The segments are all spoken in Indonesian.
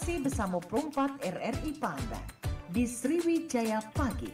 Masih bersama Perempat RRI Palembang di Sriwijaya Pagi.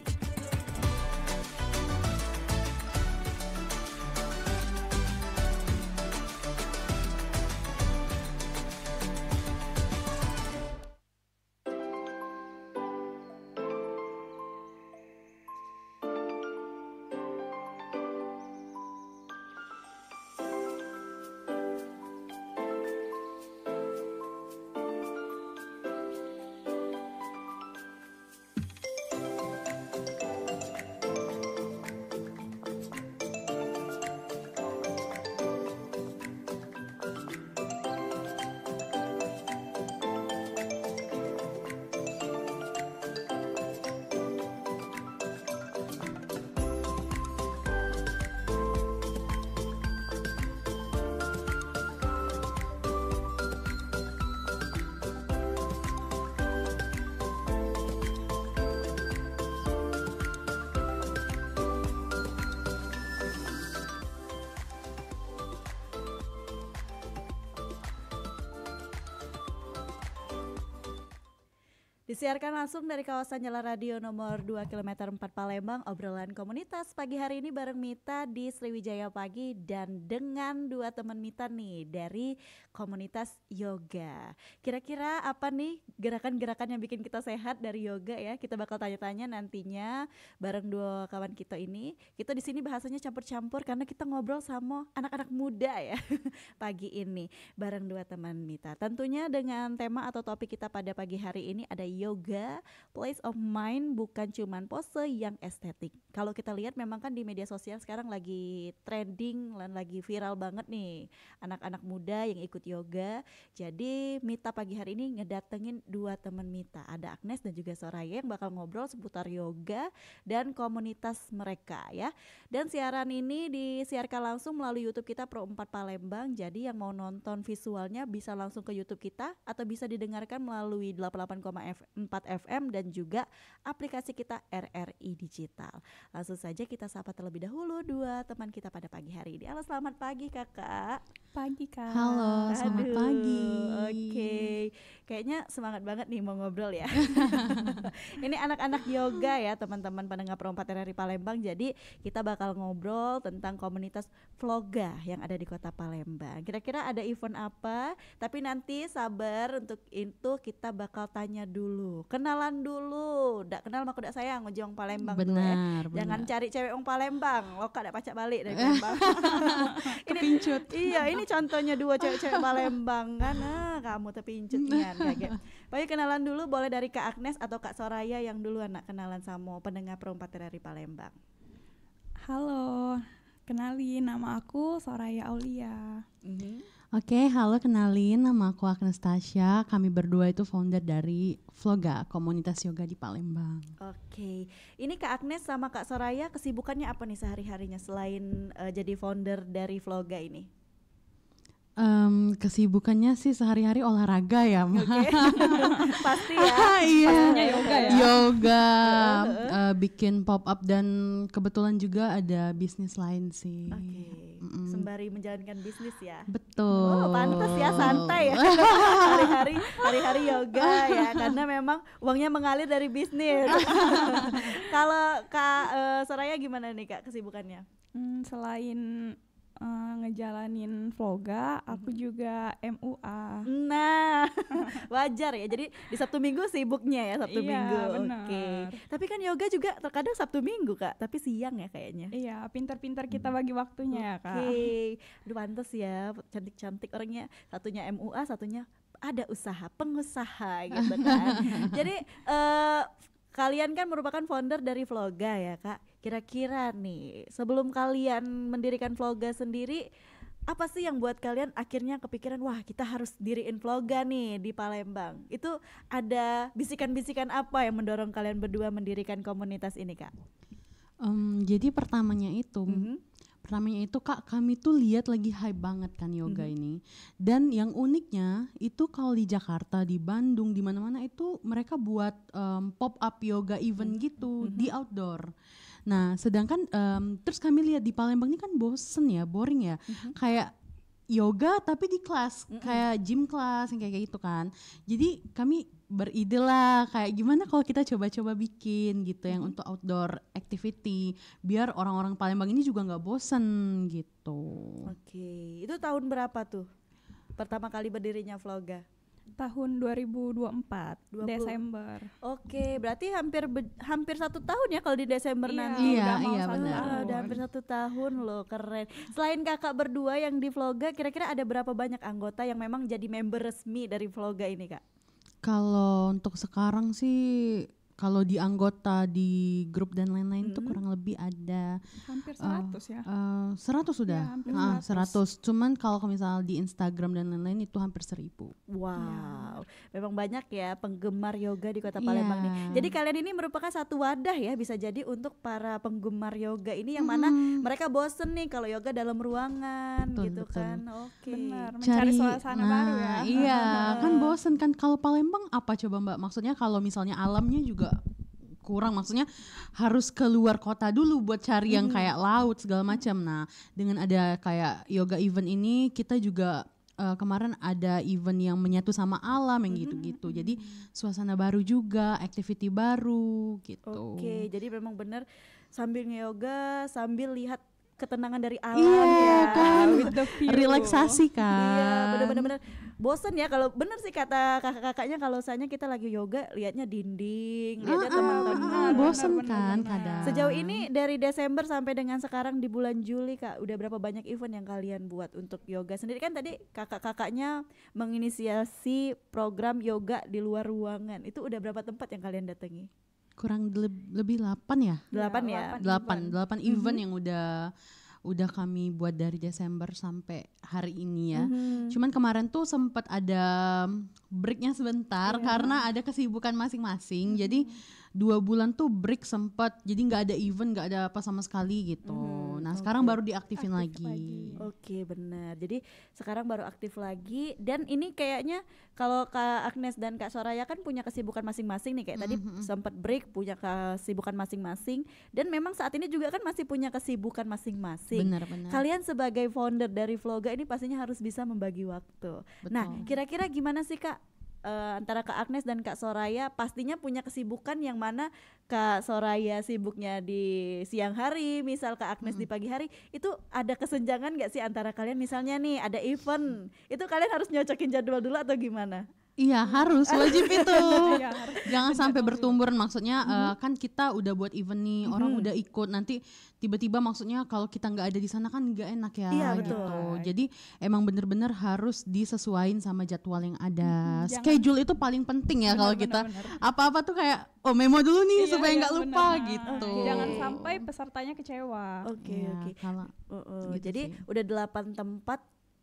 Disiarkan langsung dari kawasan Jalan Radio nomor 2 km 4 Palembang, obrolan komunitas pagi hari ini bareng Mita di Sriwijaya Pagi dan dengan dua teman Mita nih dari komunitas yoga. Kira-kira apa nih gerakan-gerakan yang bikin kita sehat dari yoga ya? Kita bakal tanya-tanya nantinya bareng dua kawan kita ini. Kita di sini bahasanya campur-campur karena kita ngobrol sama anak-anak muda ya pagi ini bareng dua teman Mita. Tentunya dengan tema atau topik kita pada pagi hari ini ada yoga, place of mind, bukan cuman pose yang estetik. Kalau kita lihat memang kan di media sosial sekarang lagi trending dan lagi viral banget nih anak-anak muda yang ikut yoga. Jadi Mita pagi hari ini ngedatengin dua teman Mita, ada Agnes dan juga Soraya yang bakal ngobrol seputar yoga dan komunitas mereka ya. Dan siaran ini disiarkan langsung melalui YouTube kita Pro 4 Palembang. Jadi yang mau nonton visualnya bisa langsung ke YouTube kita atau bisa didengarkan melalui 88,4 FM dan juga aplikasi kita RRI Digital. Langsung saja kita sapa terlebih dahulu dua teman kita pada pagi hari ini. Halo, selamat pagi Kakak. Pagi Kak. Halo, selamat pagi. Oke, kayaknya semangat banget nih mau ngobrol ya. Ini anak-anak yoga ya teman-teman pendengar Perempat RRI Palembang. Jadi kita bakal ngobrol tentang komunitas Vloga yang ada di kota Palembang. Kira-kira ada event apa? Tapi nanti sabar, untuk itu kita bakal tanya dulu, kenalan dulu. Dak kenal mah kudak sayang ngojong Palembang. Benar, tuh, Jangan benar. cari cewek ong Palembang, lo kada pacak balik dari Palembang. Kepincut. Ini contohnya dua cewek-cewek Palembang kan. Kamu terpincut kan kaget. Baik, kenalan dulu boleh dari Kak Agnes atau Kak Soraya yang dulu anak kenalan sama pendengar Perempat RRI Palembang. Halo, kenalin nama aku Soraya Aulia. Oke, halo, kenalin nama aku Agnes Tasya. Kami berdua itu founder dari Vloga, komunitas yoga di Palembang. Oke, ini Kak Agnes sama Kak Soraya kesibukannya apa nih sehari-harinya selain jadi founder dari Vloga ini? Kesibukannya sih sehari-hari olahraga ya, Oke. Pasti ya. Iya. Pastinya yoga ya. Yoga, bikin pop up dan kebetulan juga ada bisnis lain sih. Oke, sembari menjalankan bisnis ya. Betul. Oh, pantas ya, santai ya. Hari-hari yoga ya, karena memang uangnya mengalir dari bisnis. Kalau Kak Soraya gimana nih Kak kesibukannya? Selain ngejalanin vloga, aku juga MUA. Nah, wajar ya. Jadi di Sabtu Minggu sibuknya ya, Sabtu Iya, Minggu. benar. Oke. Tapi kan yoga juga terkadang Sabtu Minggu Kak, tapi siang ya kayaknya. Iya, pintar-pintar kita bagi waktunya ya Kak. Oke, aduh pantes ya, cantik-cantik orangnya. Satunya MUA, satunya ada usaha, pengusaha gitu kan. Jadi kalian kan merupakan founder dari Vloga ya Kak. Kira-kira nih, sebelum kalian mendirikan Vloga sendiri, apa sih yang buat kalian akhirnya kepikiran, wah kita harus diriin Vloga nih di Palembang? Itu ada bisikan-bisikan apa yang mendorong kalian berdua mendirikan komunitas ini Kak? Jadi pertamanya itu Kak, kami tuh lihat lagi hype banget kan yoga ini. Dan yang uniknya itu kalau di Jakarta, di Bandung, di mana-mana itu mereka buat pop up yoga event gitu di outdoor. Nah, sedangkan terus kami lihat di Palembang ini kan boring ya. Kayak yoga tapi di kelas kayak gym kelas yang kayak gitu kan. Jadi kami beride lah kayak gimana kalau kita coba-coba bikin gitu yang untuk outdoor activity biar orang-orang Palembang ini juga nggak bosen gitu. Oke, itu tahun berapa tuh pertama kali berdirinya Vloga? Tahun 2024 20. Desember. Oke, berarti hampir 1 tahun ya kalau di Desember Iya, nanti. Iya, udah mau iya, 1 benar. tahun. Udah hampir 1 tahun loh, keren. Selain kakak berdua yang di Vloga, kira-kira ada berapa banyak anggota yang memang jadi member resmi dari Vloga ini kak? Kalau untuk sekarang sih kalau di anggota di grup dan lain-lain tuh kurang lebih ada Hampir 100 ya. 100 sudah. Iya, hampir 100. Cuman kalau misalnya di Instagram dan lain-lain itu hampir 1000. Wow, memang banyak ya penggemar yoga di Kota Iya. Palembang nih. Jadi kalian ini merupakan satu wadah ya, bisa jadi untuk para penggemar yoga ini yang mana mereka bosen nih kalau yoga dalam ruangan Betul, gitu betul. kan. Oke. Benar, mencari suasana baru ya. Iya, kan bosen kan kalau Palembang apa coba Mbak? Maksudnya kalau misalnya alamnya juga kurang, maksudnya harus keluar kota dulu buat cari yang kayak laut segala macam. Nah, dengan ada kayak yoga event ini kita juga kemarin ada event yang menyatu sama alam yang gitu-gitu. Jadi suasana baru juga, activity baru gitu. Oke, jadi memang benar sambil yoga sambil lihat ketenangan dari alam Iya, ya. kan. With the view. Relaksasi kan. Iya, bener-bener bosen ya kalau bener sih kata kakak-kakaknya kalau misalnya kita lagi yoga lihatnya dinding, lihatnya teman-teman. Bosen benar, kan benar. kadang. Sejauh ini dari Desember sampai dengan sekarang di bulan Juli kak, udah berapa banyak event yang kalian buat untuk yoga sendiri? Kan tadi kakak-kakaknya menginisiasi program yoga di luar ruangan, itu udah berapa tempat yang kalian datangi? Kurang lebih 8 ya? 8 ya? 8 event yang udah kami buat dari Desember sampai hari ini ya. Cuman kemarin tuh sempat ada breaknya sebentar karena ada kesibukan masing-masing. Jadi 2 bulan tuh break sempat. Jadi nggak ada event, nggak ada apa sama sekali gitu. Nah sekarang baru diaktifin lagi. Oke benar. Jadi sekarang baru aktif lagi dan ini kayaknya kalau Kak Agnes dan Kak Soraya kan punya kesibukan masing-masing nih kayak tadi sempat break punya kesibukan masing-masing dan memang saat ini juga kan masih punya kesibukan masing-masing. Benar-benar. Kalian sebagai founder dari Vloga ini pastinya harus bisa membagi waktu. Nah, kira-kira gimana sih Kak antara Kak Agnes dan Kak Soraya pastinya punya kesibukan yang mana Kak Soraya sibuknya di siang hari, misal Kak Agnes di pagi hari, itu ada kesenjangan gak sih antara kalian? Misalnya nih ada event, itu kalian harus nyocokin jadwal dulu atau gimana? Iya harus, wajib itu. Iya, harus. Jangan sampai bertumburan, maksudnya kan kita udah buat event nih, orang udah ikut, nanti tiba-tiba maksudnya kalau kita nggak ada di sana kan nggak enak ya. Iya, gitu. betul. Jadi emang bener-bener harus disesuaikan sama jadwal yang ada. Schedule itu paling penting ya kalau kita apa-apa tuh kayak memo dulu nih Iya, supaya iya, nggak lupa benar. gitu. Jangan sampai pesertanya kecewa. Oke, Iya, oke. kalau gitu Jadi sih. udah 8 tempat.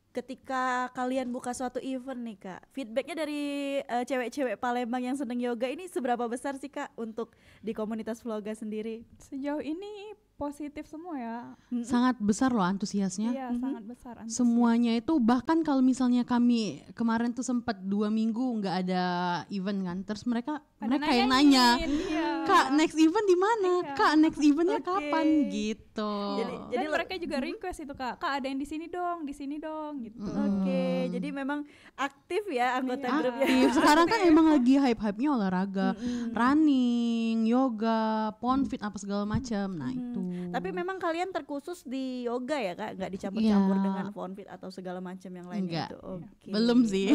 Ketika kalian buka suatu event nih Kak, feedbacknya dari cewek-cewek Palembang yang seneng yoga ini seberapa besar sih Kak untuk di komunitas Vloga sendiri? Sejauh ini positif semua ya. sangat besar loh antusiasnya. Iya, sangat besar. antusias. Semuanya itu bahkan kalau misalnya kami kemarin tuh sempat 2 minggu nggak ada event kan, terus mereka yang nanya, iya. Kak next event di mana? Iya. Kak next eventnya Oke. kapan gitu. Jadi Dan mereka juga request itu Kak ada yang di sini dong gitu. Oke, jadi memang aktif ya anggota Iya. grupnya. Aktif. Sekarang kan emang lagi hype-hype-nya olahraga, running, yoga, ponfit apa segala macam. Nah itu. Tapi memang kalian terkhusus di yoga ya Kak, nggak dicampur-campur Iya. dengan fonfit atau segala macam yang lainnya Enggak. itu. Oke. Belum sih.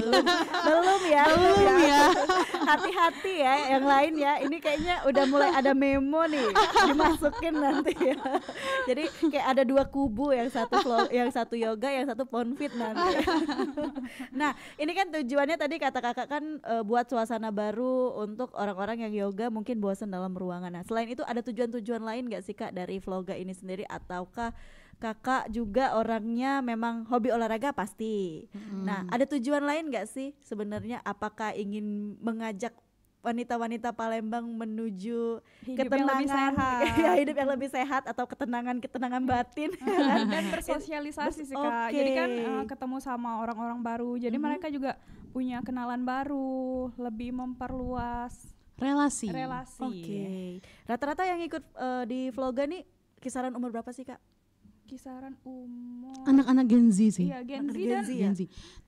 Belum ya. Belum ya. Hati-hati ya yang lain ya. Ini kayaknya udah mulai ada memo nih dimasukin nanti ya. Jadi kayak ada 2 kubu, yang satu yoga, yang satu ponfit nanti. Nah, ini kan tujuannya tadi kata kakak kan buat suasana baru untuk orang-orang yang yoga mungkin bosan dalam ruangan. Nah, selain itu ada tujuan-tujuan lain gak sih Kak dari Vloga ini sendiri, ataukah kakak juga orangnya memang hobi olahraga pasti. Nah, ada tujuan lain gak sih sebenarnya? Apakah ingin mengajak wanita-wanita Palembang menuju Hidup yang lebih ketenangan, sehat. ya, hidup yang lebih sehat atau ketenangan batin? Dan bersosialisasi sih Kak. Jadi kan ketemu sama orang-orang baru. Jadi mereka juga punya kenalan baru, lebih memperluas Relasi. relasi. Oke. Rata-rata yang ikut di Vloga nih kisaran umur berapa sih Kak? kisaran umur Anak-anak Gen Z sih. iya Gen Z Anak Gen dan Z ya? Gen Z.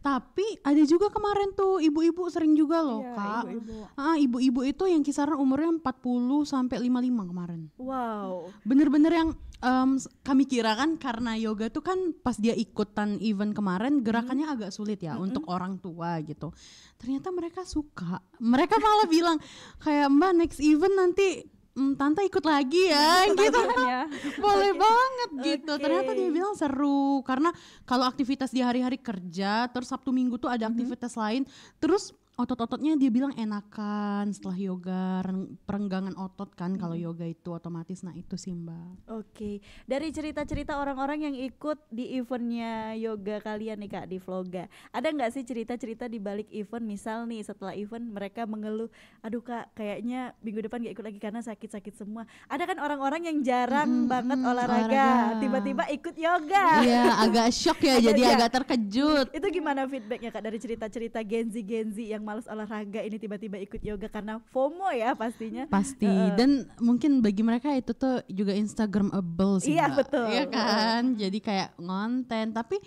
Tapi ada juga kemarin tuh ibu-ibu sering juga loh, iya, Kak. ibu-ibu. Ibu-ibu itu yang kisaran umurnya 40 sampai 55 kemarin. Wow. Bener-bener yang kami kira kan karena yoga tuh kan pas dia ikutan event kemarin gerakannya agak sulit ya untuk orang tua gitu. Ternyata mereka suka. Mereka malah bilang kayak Mbak next event nanti tante ikut lagi ya gitu. Ya. Boleh banget gitu. Oke. Ternyata dia bilang seru karena kalau aktivitas di hari-hari kerja terus Sabtu Minggu tuh ada aktivitas lain terus otot-ototnya dia bilang enakan setelah yoga, perenggangan otot kan kalau yoga itu otomatis. Nah itu sih Mbak. Oke, dari cerita-cerita orang-orang yang ikut di eventnya yoga kalian nih Kak di Vloga, ada nggak sih cerita-cerita di balik event? Misal nih setelah event mereka mengeluh, aduh Kak kayaknya minggu depan gak ikut lagi karena sakit-sakit semua. Ada kan orang-orang yang jarang banget olahraga, tiba-tiba ikut yoga. Iya agak shock ya jadi agak terkejut. Itu gimana feedbacknya Kak dari cerita-cerita Gen Z yang malas olahraga ini tiba-tiba ikut yoga karena FOMO ya pastinya. Pasti dan mungkin bagi mereka itu tuh juga Instagramable sih Iya, Mbak. betul. Iya kan jadi kayak ngonten tapi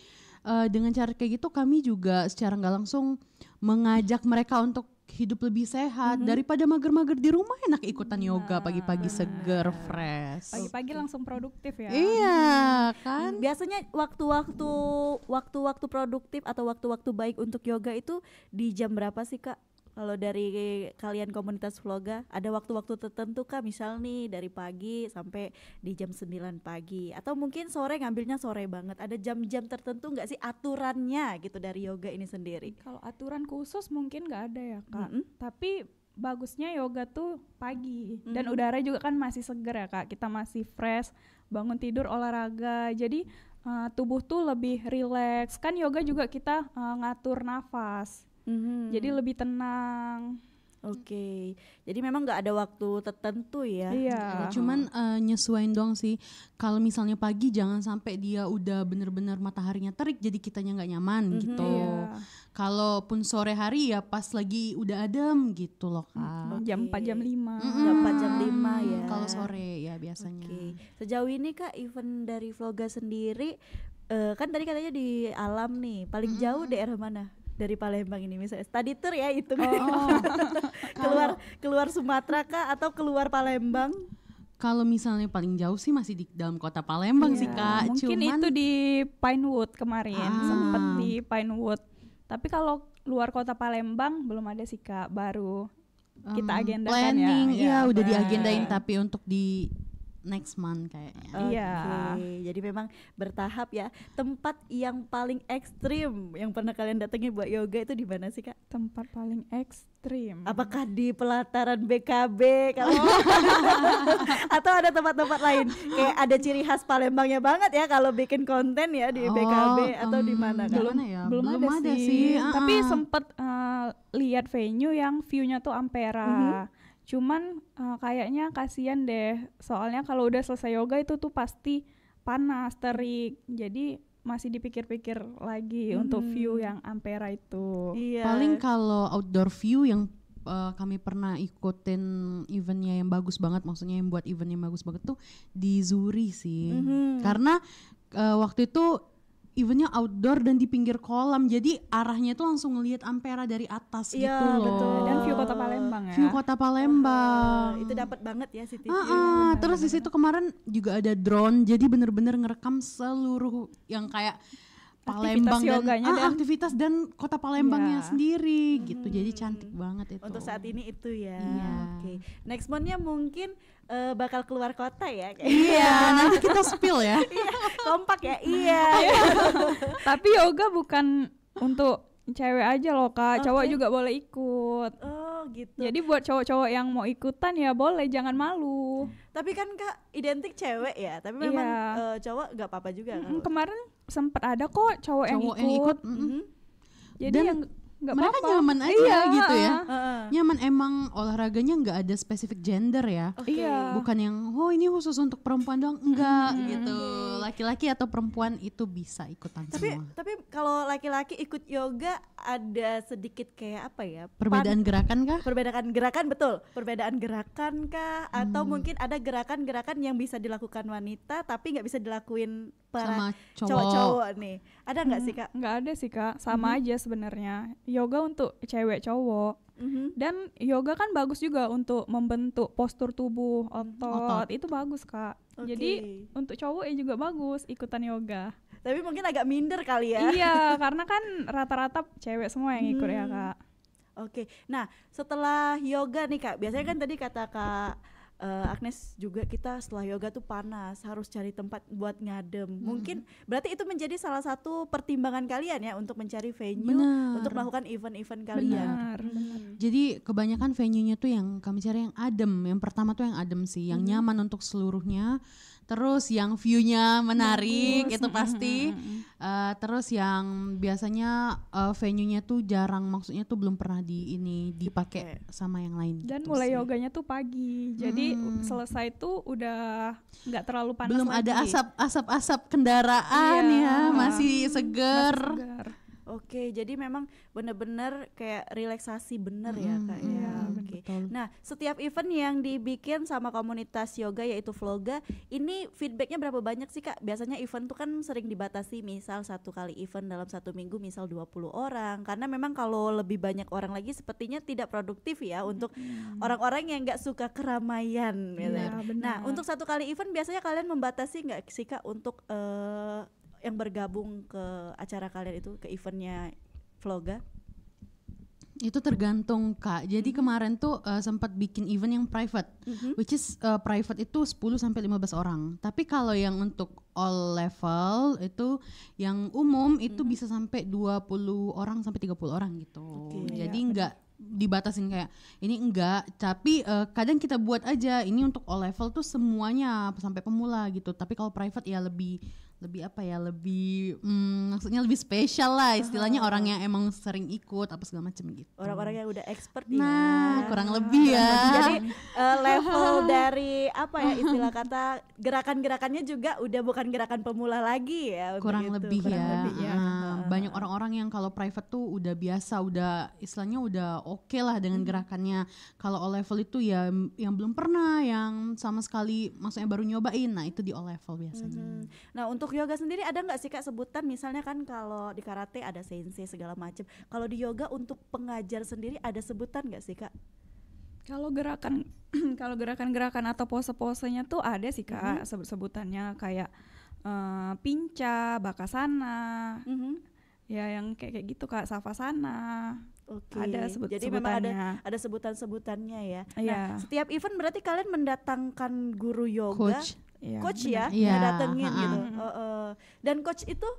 dengan cara kayak gitu kami juga secara nggak langsung mengajak mereka untuk hidup lebih sehat daripada mager-mager di rumah enak ikutan yoga pagi-pagi seger fresh. Pagi-pagi langsung produktif ya. Iya kan. Biasanya waktu-waktu produktif atau waktu-waktu baik untuk yoga itu di jam berapa sih Kak? Kalau dari kalian komunitas Vloga ada waktu-waktu tertentu Kak, misal nih dari pagi sampai di jam 9 pagi atau mungkin sore ngambilnya sore banget. Ada jam-jam tertentu nggak sih aturannya gitu dari yoga ini sendiri? Kalau aturan khusus mungkin nggak ada ya Kak. Tapi bagusnya yoga tuh pagi dan udara juga kan masih seger ya Kak. Kita masih fresh, bangun tidur olahraga. Jadi tubuh tuh lebih rileks. Kan yoga juga kita ngatur nafas. Jadi lebih tenang. Oke, jadi memang nggak ada waktu tertentu ya. Iya. Cuman nyesuain doang sih. Kalau misalnya pagi jangan sampai dia udah bener-bener mataharinya terik jadi kitanya nggak nyaman gitu. Iya. Kalaupun sore hari ya pas lagi udah adem gitu loh Kak. Jam 4 jam 5. Jam 4 jam 5 ya. Kalau sore ya biasanya. Oke. Sejauh ini Kak event dari Vloga sendiri kan tadi katanya di alam nih, paling jauh daerah mana? Dari Palembang ini misalnya study tour ya itu keluar Sumatera kah atau keluar Palembang? Kalau misalnya paling jauh sih masih di dalam kota Palembang sih Kak. Mungkin Cuman itu di Pinewood kemarin, sempet di Pinewood. Tapi kalau luar kota Palembang belum ada sih Kak, baru kita agendakan planning, ya. iya udah benar. diagendain tapi untuk di next month kayaknya. Iya. Oke, jadi memang bertahap ya. Tempat yang paling ekstrim yang pernah kalian datangi buat yoga itu di mana sih Kak? Tempat paling ekstrim. Apakah di pelataran BKB kalau atau ada tempat-tempat lain? Kayak ada ciri khas Palembangnya banget ya kalau bikin konten ya di BKB atau di mana Kak? Belum ya? Belum ada sih. Ah, Tapi ah. sempet lihat venue yang view-nya tuh Ampera. Cuman kayaknya kasihan deh. Soalnya kalau udah selesai yoga itu tuh pasti panas, terik. Jadi masih dipikir-pikir lagi untuk view yang Ampera itu. Iya. Paling kalau outdoor view yang kami pernah ikutin eventnya yang bagus banget, maksudnya yang buat event yang bagus banget tuh di Zuri sih. Karena waktu itu eventnya outdoor dan di pinggir kolam, jadi arahnya tuh langsung ngelihat Ampera dari atas Iya, gitu loh. betul. Dan view kota Palembang ya. View kota Palembang. Itu dapat banget ya City Terus di situ kemarin juga ada drone, jadi bener-bener ngerekam seluruh yang kayak Palembang Aktivitas yoganya dan- aktivitas dan kota Palembangnya Iya. sendiri gitu. Jadi cantik banget itu. untuk saat ini itu ya. Iya. Oke. Next month-nya mungkin bakal keluar kota ya kayak. Iya, nanti kita spill ya. Kompak ya. Iya. Tapi yoga bukan untuk cewek aja loh Kak, cowok juga boleh ikut. Oh, gitu. Jadi buat cowok-cowok yang mau ikutan ya boleh, jangan malu. Tapi kan Kak identik cewek ya, tapi memang Iya. cowok nggak apa-apa juga kan. Kemarin sempet ada kok cowok yang Cowok ikut. yang ikut, Jadi Dan yang nggak mereka apa-apa. nyaman aja gitu ya. Heeh. Nyaman nyaman, emang olahraganya nggak ada spesifik gender ya. Iya. Bukan yang ini khusus untuk perempuan doang, enggak gitu. Laki-laki atau perempuan itu bisa ikutan semua. Tapi kalau laki-laki ikut yoga ada sedikit kayak apa ya? Perbedaan gerakan kah? Perbedaan gerakan, betul. Perbedaan gerakan kah? Atau mungkin ada gerakan-gerakan yang bisa dilakukan wanita tapi nggak bisa dilakuin para Sama cowok. cowok-cowok nih. Ada nggak sih Kak? Nggak ada sih Kak, sama aja sebenarnya. Yoga untuk cewek cowok. Dan yoga kan bagus juga untuk membentuk postur tubuh, otot. Itu bagus Kak. Oke. Jadi untuk cowok juga bagus ikutan yoga. Tapi mungkin agak minder kali ya. Iya, karena kan rata-rata cewek semua yang ikut ya Kak. Oke, nah setelah yoga nih Kak, biasanya kan tadi kata Kak Agnes juga kita setelah yoga tuh panas, harus cari tempat buat ngadem. Mungkin berarti itu menjadi salah satu pertimbangan kalian ya untuk mencari venue untuk melakukan event-event kalian. Benar. Jadi kebanyakan venue-nya tuh yang kami cari yang adem. Yang pertama tuh yang adem sih, yang nyaman untuk seluruhnya. Terus yang view-nya menarik itu pasti. Terus yang biasanya venue-nya tuh jarang, maksudnya tuh belum pernah dipakai sama yang lain. Dan gitu mulai sih. yoganya tuh pagi. Jadi selesai tuh udah nggak terlalu panas Belum lagi. ada asap kendaraan Iya. ya, masih seger. Segar. Oke, jadi memang benar-benar kayak relaksasi bener ya Kak ya. Oke. betul. Nah, setiap event yang dibikin sama komunitas yoga yaitu Vloga, ini feedbacknya berapa banyak sih Kak? Biasanya event tuh kan sering dibatasi, misal 1 kali event dalam 1 minggu misal 20 orang. Karena memang kalau lebih banyak orang lagi sepertinya tidak produktif ya untuk orang-orang yang nggak suka keramaian gitu. Iya, benar. Nah, untuk 1 kali event biasanya kalian membatasi nggak sih Kak untuk yang bergabung ke acara kalian itu, ke eventnya Vloga? Itu tergantung Kak. Jadi kemarin tuh sempat bikin event yang private, which is private itu 10 sampai 15 orang. Tapi kalau yang untuk all level itu yang umum itu bisa sampai 20 orang sampai 30 orang gitu. Jadi enggak dibatasin kayak ini enggak, tapi kadang kita buat aja ini untuk all level tuh semuanya sampai pemula gitu. Tapi kalau private ya lebih apa ya, maksudnya lebih spesial lah istilahnya, orang yang emang sering ikut apa segala macam gitu. Orang-orang yang udah expert Nah, ya. kurang lebih ya. Jadi level dari apa ya istilah kata gerakan-gerakannya juga udah bukan gerakan pemula lagi ya. untuk kurang itu. lebih Kurang ya. lebih ya. Banyak orang-orang yang kalau private tuh udah biasa, udah istilahnya udah oke lah dengan gerakannya. Kalau all level itu ya yang belum pernah, yang sama sekali maksudnya baru nyobain. Nah, itu di all level biasanya. Nah, untuk yoga sendiri ada nggak sih Kak sebutan, misalnya kan kalau di karate ada sensei segala macam. Kalau di yoga untuk pengajar sendiri ada sebutan nggak sih Kak? Kalau gerakan-gerakan atau pose-posenya tuh ada sih Kak, sebutannya kayak pinca, bakasana. Ya yang kayak gitu Kak, savasana. Oke. Ada Jadi memang sebutannya. ada sebutan-sebutannya ya. Iya. Nah, setiap event berarti kalian mendatangkan guru yoga, Coach. Iya, coach benar. ya, Iya, datengin gitu. Dan coach itu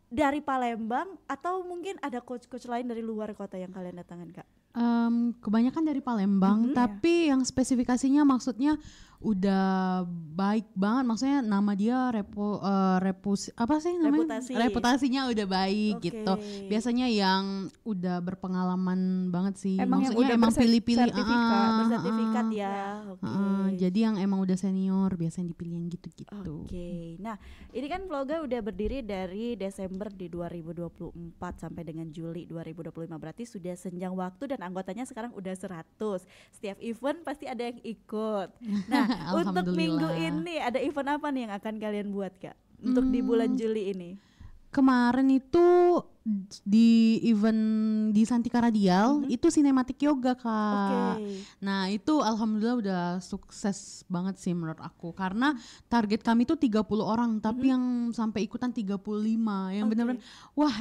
dari Palembang atau mungkin ada coach-coach lain dari luar kota yang kalian datangin Kak? Kebanyakan dari Palembang, tapi yang spesifikasinya maksudnya udah baik banget, maksudnya nama dia reputasinya udah baik Oke. gitu. Biasanya yang udah berpengalaman banget sih, Emang yang maksudnya udah emang pilih-pilih bersertifikat. Bersertifikat ya. Oke. jadi yang emang udah senior biasanya dipilih yang gitu-gitu. Oke. Nah, ini kan Vloga udah berdiri dari Desember di 2024 sampai dengan Juli 2025. Berarti sudah senjang waktu dan anggotanya sekarang udah 100. Setiap event pasti ada yang ikut. Nah, untuk minggu ini ada event apa nih yang akan kalian buat Kak? Untuk di bulan Juli ini. Kemarin itu di event di Santika Radial itu sinematik yoga Kak. Nah itu alhamdulillah udah sukses banget sih menurut aku, karena target kami tuh 30 orang tapi yang sampai ikutan 35, yang benar-benar wah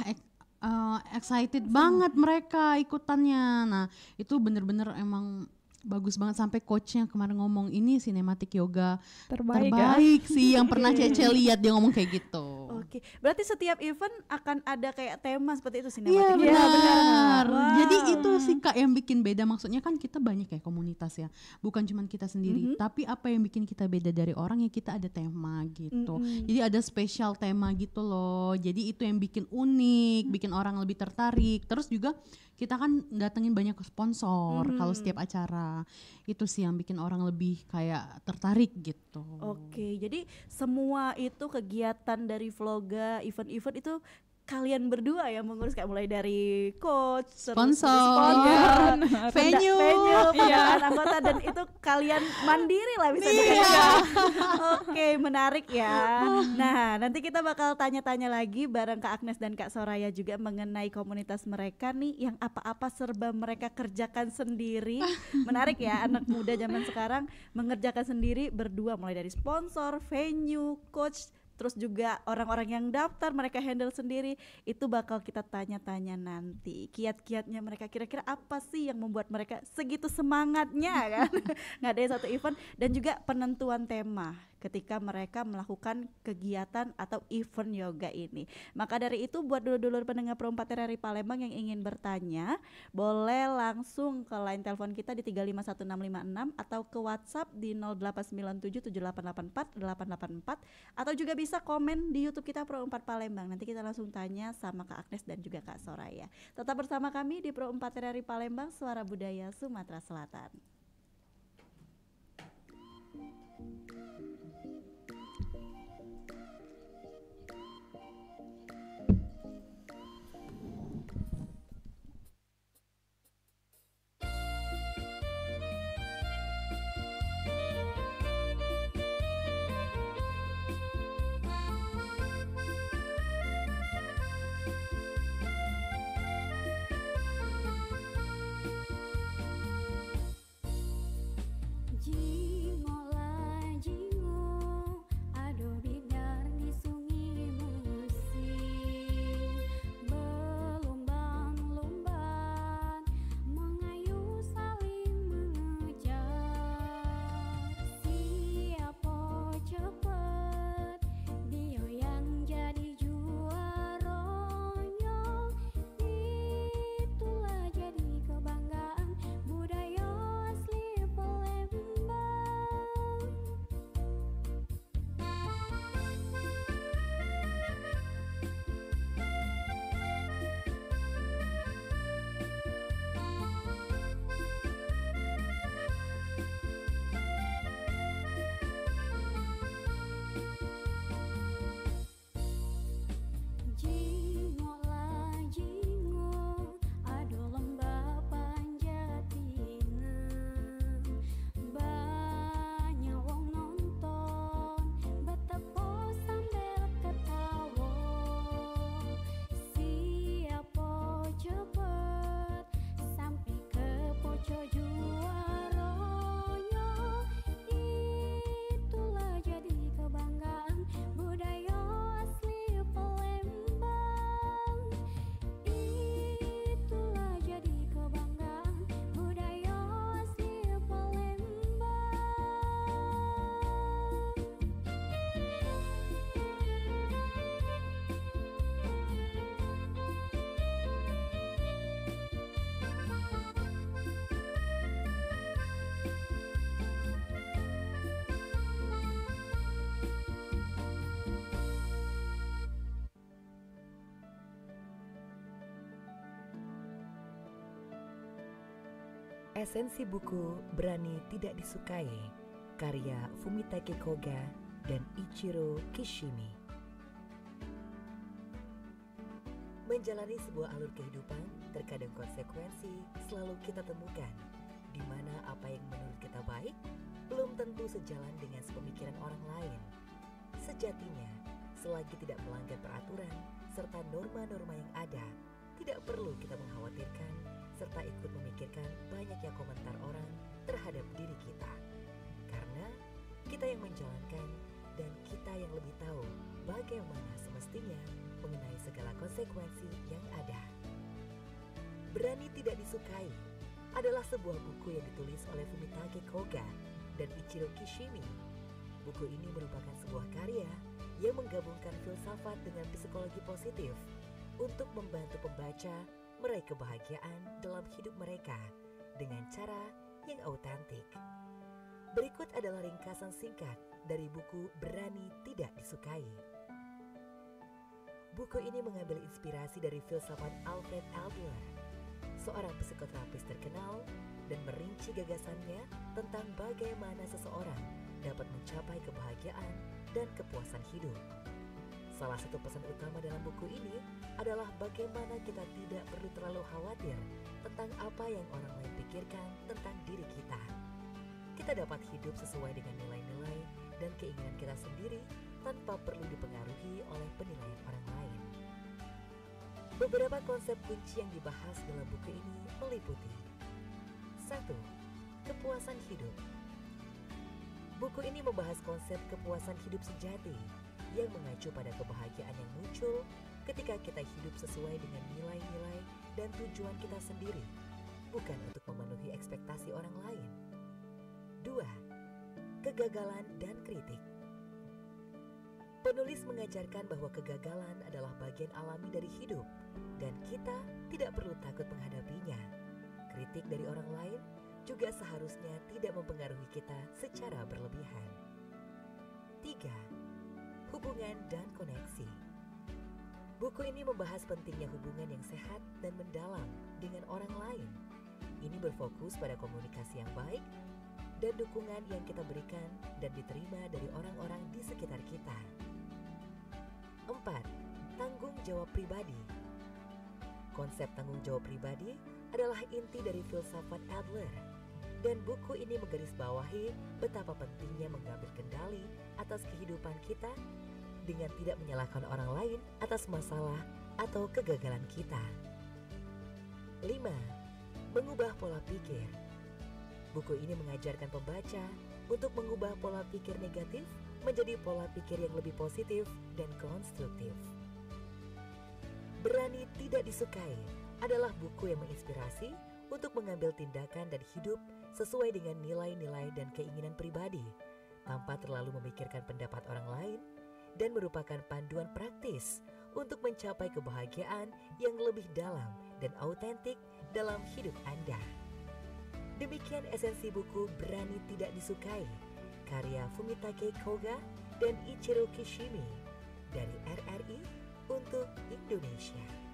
excited banget mereka ikutannya. Nah itu bener-bener emang bagus banget, sampai coachnya kemarin ngomong ini sinematik yoga terbaik sih yang pernah Cece lihat, dia ngomong kayak gitu. Oke, berarti setiap event akan ada kayak tema seperti itu Iya sinematik. benar. Wow. Jadi itu sih Kak yang bikin beda, maksudnya kan kita banyak ya komunitas ya, bukan cuma kita sendiri, tapi apa yang bikin kita beda dari orang ya kita ada tema gitu. Jadi ada spesial tema gitu loh. Jadi itu yang bikin unik, bikin orang lebih tertarik. Terus juga kita kan datengin banyak sponsor kalau setiap acara. Itu sih yang bikin orang lebih kayak tertarik gitu. Oke, jadi semua itu kegiatan dari Vloga, event-event itu kalian berdua ya mengurus, kayak mulai dari coach, terus Sponsor, venue, pemilihan anggota, dan itu kalian mandiri lah bisa dikatakan. Oke, menarik ya. Nah, nanti kita bakal tanya-tanya lagi bareng Kak Agnes dan Kak Soraya juga mengenai komunitas mereka nih, yang apa-apa serba mereka kerjakan sendiri. Menarik ya, anak muda zaman sekarang mengerjakan sendiri berdua, mulai dari sponsor, venue, coach, terus juga orang-orang yang daftar mereka handle sendiri. Itu bakal kita tanya-tanya nanti kiat-kiatnya mereka, kira-kira apa sih yang membuat mereka segitu semangatnya kan ngadain satu event, dan juga penentuan tema ketika mereka melakukan kegiatan atau event yoga ini. Maka dari itu buat dulur-dulur pendengar Pro 4 RRI Palembang yang ingin bertanya, boleh langsung ke line telepon kita di 351656 atau ke WhatsApp di 08977884 atau juga bisa komen di YouTube kita Pro 4 Palembang. Nanti kita langsung tanya sama Kak Agnes dan juga Kak Soraya. Tetap bersama kami di Pro 4 RRI Palembang, Suara Budaya Sumatera Selatan. Esensi buku Berani Tidak Disukai, karya Fumitake Koga dan Ichiro Kishimi. Menjalani sebuah alur kehidupan, terkadang konsekuensi selalu kita temukan, di mana apa yang menurut kita baik belum tentu sejalan dengan sepemikiran orang lain. Sejatinya, selagi tidak melanggar peraturan serta norma-norma yang ada, tidak perlu kita mengkhawatirkan serta ikut memikirkan banyaknya komentar orang terhadap diri kita. Karena kita yang menjalankan dan kita yang lebih tahu bagaimana semestinya mengenai segala konsekuensi yang ada. Berani Tidak Disukai adalah sebuah buku yang ditulis oleh Fumitake Koga dan Ichiro Kishimi. Buku ini merupakan sebuah karya yang menggabungkan filsafat dengan psikologi positif untuk membantu pembaca meraih kebahagiaan dalam hidup mereka dengan cara yang autentik. Berikut adalah ringkasan singkat dari buku Berani Tidak Disukai. Buku ini mengambil inspirasi dari filsafat Alfred Adler, seorang psikoterapis terkenal, dan merinci gagasannya tentang bagaimana seseorang dapat mencapai kebahagiaan dan kepuasan hidup. Salah satu pesan utama dalam buku ini adalah bagaimana kita tidak perlu terlalu khawatir tentang apa yang orang lain pikirkan tentang diri kita. Kita dapat hidup sesuai dengan nilai-nilai dan keinginan kita sendiri tanpa perlu dipengaruhi oleh penilaian orang lain. Beberapa konsep kunci yang dibahas dalam buku ini meliputi 1. Kepuasan hidup. Buku ini membahas konsep kepuasan hidup sejati yang mengacu pada kebahagiaan yang muncul ketika kita hidup sesuai dengan nilai-nilai dan tujuan kita sendiri, bukan untuk memenuhi ekspektasi orang lain. 2. Kegagalan dan kritik. Penulis mengajarkan bahwa kegagalan adalah bagian alami dari hidup dan kita tidak perlu takut menghadapinya. Kritik dari orang lain juga seharusnya tidak mempengaruhi kita secara berlebihan. 3. Hubungan dan koneksi. Buku ini membahas pentingnya hubungan yang sehat dan mendalam dengan orang lain. Ini berfokus pada komunikasi yang baik dan dukungan yang kita berikan dan diterima dari orang-orang di sekitar kita. 4. Tanggung jawab pribadi. Konsep tanggung jawab pribadi adalah inti dari filsafat Adler, dan buku ini menggarisbawahi betapa pentingnya mengambil kendali atas kehidupan kita dengan tidak menyalahkan orang lain atas masalah atau kegagalan kita. 5. Mengubah pola pikir. Buku ini mengajarkan pembaca untuk mengubah pola pikir negatif menjadi pola pikir yang lebih positif dan konstruktif. Berani Tidak Disukai adalah buku yang menginspirasi untuk mengambil tindakan dan hidup sesuai dengan nilai-nilai dan keinginan pribadi, tanpa terlalu memikirkan pendapat orang lain, dan merupakan panduan praktis untuk mencapai kebahagiaan yang lebih dalam dan autentik dalam hidup Anda. Demikian esensi buku Berani Tidak Disukai, karya Fumitake Koga dan Ichiro Kishimi dari RRI untuk Indonesia.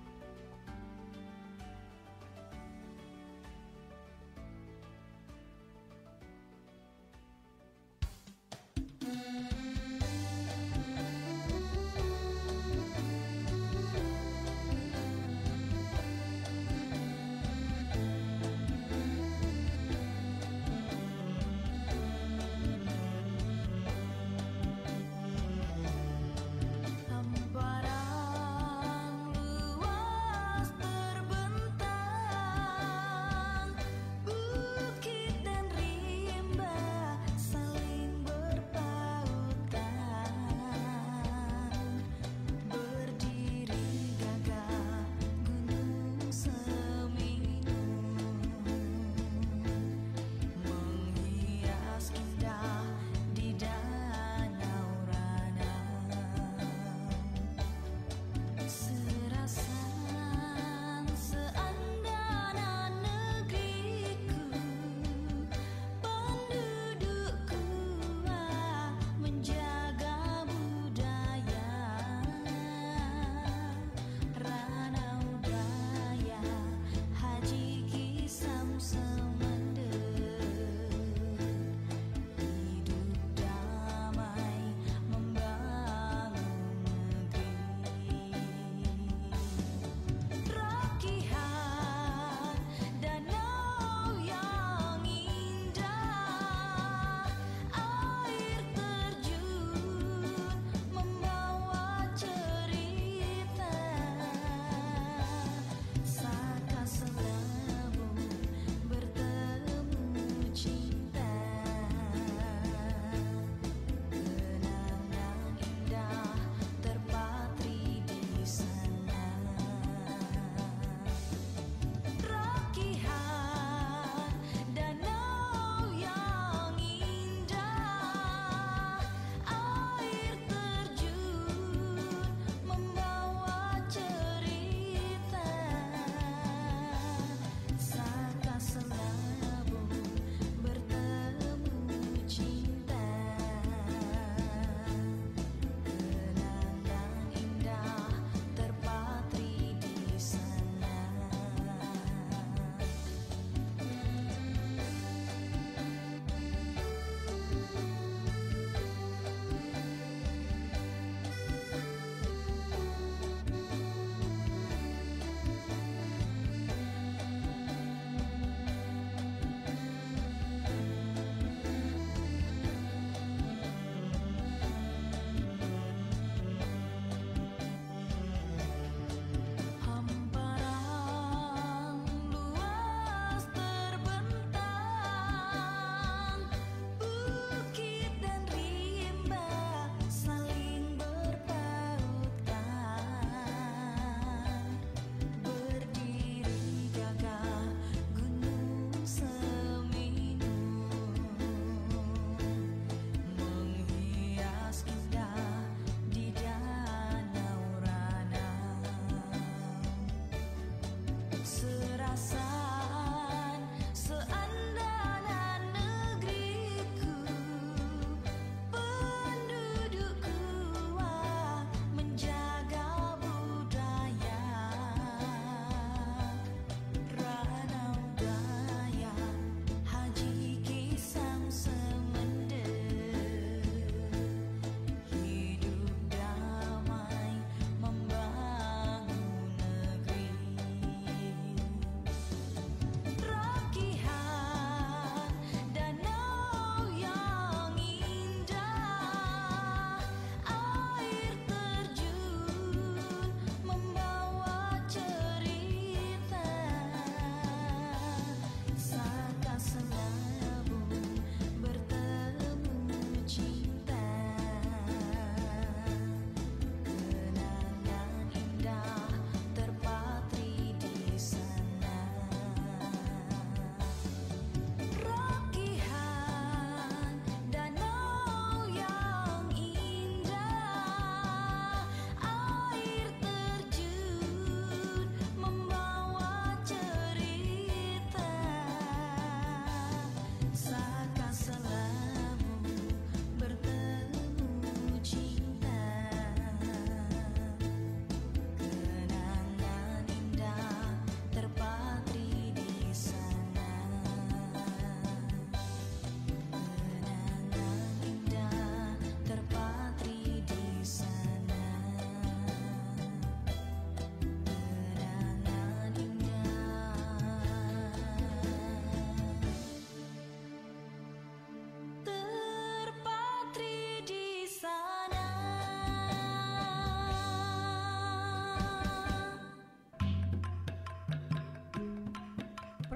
Hamparan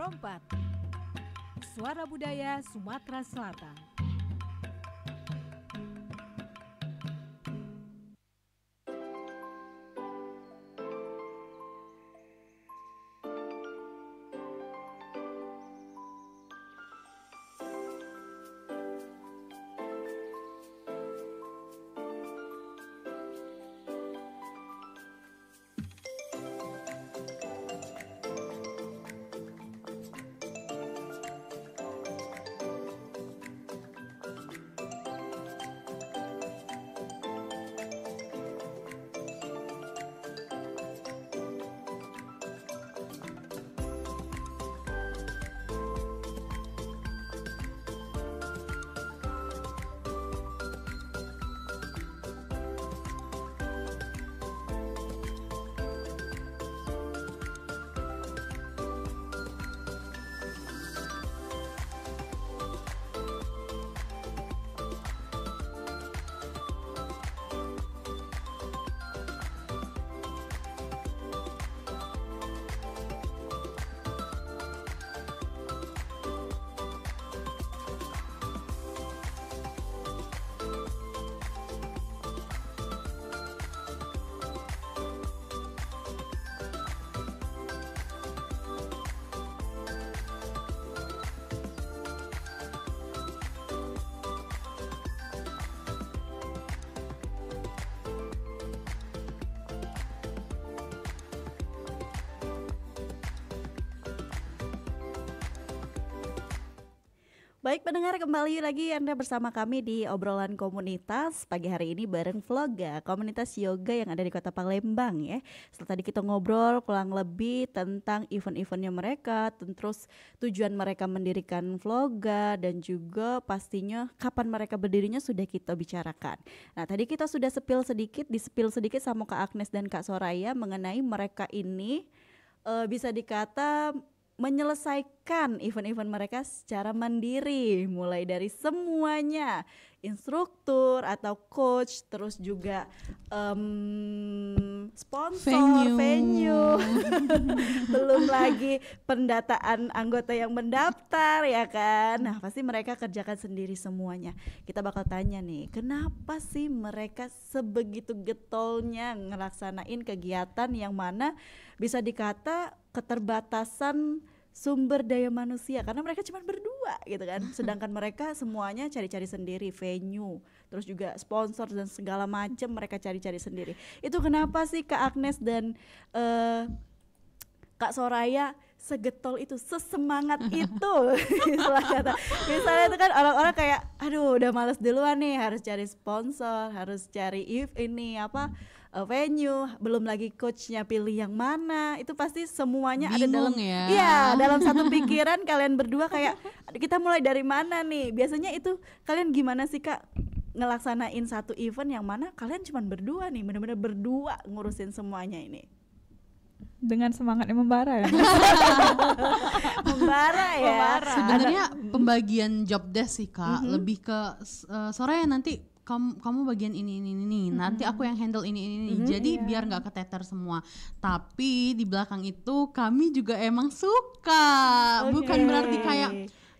Rompat, Suara Budaya Sumatera Selatan. Baik pendengar, kembali lagi Anda bersama kami di obrolan komunitas pagi hari ini bareng Vloga, komunitas yoga yang ada di Kota Palembang ya. Setelah tadi kita ngobrol kurang lebih tentang event-eventnya mereka, terus tujuan mereka mendirikan Vloga dan juga pastinya kapan mereka berdirinya sudah kita bicarakan. Nah tadi kita sudah di-spill sedikit sama Kak Agnes dan Kak Soraya mengenai mereka ini bisa dikata menyelesaikan event-event mereka secara mandiri, mulai dari semuanya, instruktur atau coach, terus juga sponsor, venue. Belum lagi pendataan anggota yang mendaftar ya kan. Nah pasti mereka kerjakan sendiri semuanya. Kita bakal tanya nih, kenapa sih mereka sebegitu getolnya ngelaksanain kegiatan yang mana bisa dikata keterbatasan sumber daya manusia karena mereka cuma berdua gitu kan, sedangkan mereka semuanya cari-cari sendiri, venue, terus juga sponsor dan segala macam mereka cari-cari sendiri. Itu kenapa sih Kak Agnes dan Kak Soraya segetol itu, sesemangat itu? Misalnya itu kan orang-orang kayak aduh udah males duluan nih, harus cari sponsor, harus cari venue, belum lagi coachnya pilih yang mana, itu pasti semuanya bingung ada dalam ya. Iya, dalam satu pikiran kalian berdua kayak kita mulai dari mana nih? Biasanya itu kalian gimana sih Kak ngelaksanain satu event yang mana kalian cuma berdua nih, benar-benar berdua ngurusin semuanya ini? Dengan semangat yang membara ya. Membara ya. Sebenarnya pembagian job desk sih Kak, lebih ke Soraya nanti kamu bagian ini, nanti aku yang handle ini. Jadi biar nggak keteter semua. Tapi di belakang itu kami juga emang suka, bukan berarti kayak